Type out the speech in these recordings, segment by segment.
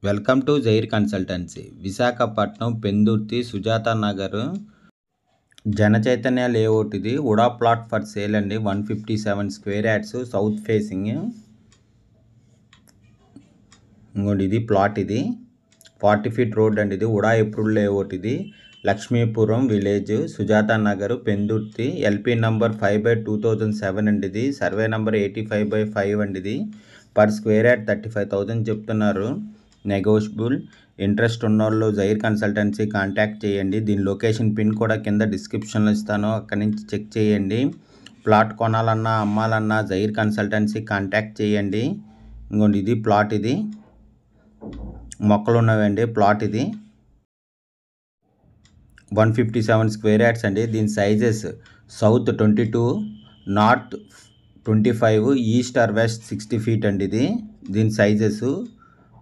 Welcome to Zair consultancy. Visakhapatnam Pendurthi Sujatha Nagar Janachaitanya layout. ఇది UDA plot for sale అండి. 157 square yards south facing. ఇంకోటి ఇది ప్లాట్. ఇది 40 ఫీట్ రోడ్ అండి. ఇది ఉడా అప్రూవ్డ్ లేఅవుట్. ఇది Lakshmipuram village, Sujatha Nagar, Pendurthi. LP number 5/2007 అండి. ఇది సర్వే నంబర్ 85/5 అండి. ఇది పర్ స్క్వేర్ యార్డ్ 35,000 చెప్తున్నారు. నెగోషియబుల్. ఇంట్రెస్ట్ ఉన్నోళ్ళు జైర్ కన్సల్టెన్సీ కాంటాక్ట్ చేయండి. దీని లొకేషన్ పిన్ కూడా కింద డిస్క్రిప్షన్లో ఇస్తాను, అక్కడి నుంచి చెక్ చేయండి. ప్లాట్ కొనాలన్నా అమ్మాలన్నా జైర్ కన్సల్టెన్సీ కాంటాక్ట్ చేయండి. ఇంకోండి ఇది ప్లాట్. ఇది మొక్కలు ఉన్నవండి. ప్లాట్ ఇది 157 స్క్వేర్ యార్డ్స్ అండి. దీని sizes south 22, north 25, east or west 60 feet అండి. ఇది దీని సైజెస్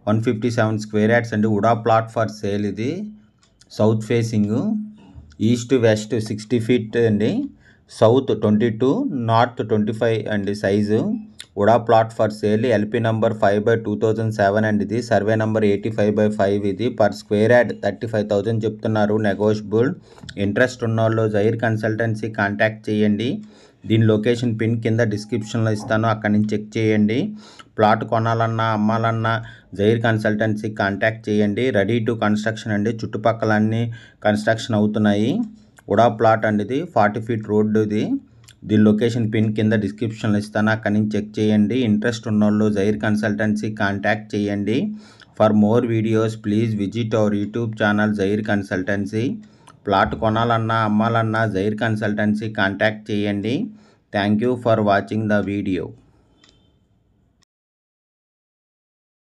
157 స్క్వేర్ యార్డ్స్ అండి. ఉడా ప్లాట్ ఫర్ సేల్. ఇది south facing, east west 60 feet అండి. సౌత్ 22, నార్త్ 25 అండి సైజు. ఉడా plot for sale. LP number 5/2007 అండి. ఇది సర్వే నంబర్ 85/5. ఇది పర్ స్క్వేర్ యార్డ్ 35,000 చెప్తున్నారు. నెగోషియబుల్. ఇంట్రెస్ట్ ఉన్నోళ్ళు జైర్ కన్సల్టెన్సీ కాంటాక్ట్ చేయండి. దీని లొకేషన్ పిన్ కింద డిస్క్రిప్షన్లో ఇస్తాను, అక్కడి నుంచి చెక్ చేయండి. ప్లాట్ కొనాలన్నా అమ్మాలన్నా జైర్ కన్సల్టెన్సీ కాంటాక్ట్ చేయండి. రెడీ టు కన్స్ట్రక్షన్ అండి. చుట్టుపక్కల అన్నీ కన్స్ట్రక్షన్ అవుతున్నాయి. ఉడా ప్లాట్ అండి. ఇది 40 ఫీట్ రోడ్డు. ఇది దీని లొకేషన్ పిన్ కింద డిస్క్రిప్షన్లో ఇస్తాను, అక్కడి నుంచి చెక్ చేయండి. ఇంట్రెస్ట్ ఉన్నోళ్ళు జైర్ కన్సల్టెన్సీ కాంటాక్ట్ చేయండి. For more videos please visit our YouTube channel Zair consultancy. Plot కొనాలన్నా అమ్మాలన్నా జైర్ కన్సల్టెన్సీ కాంటాక్ట్ చేయండి. Thank you for watching the video.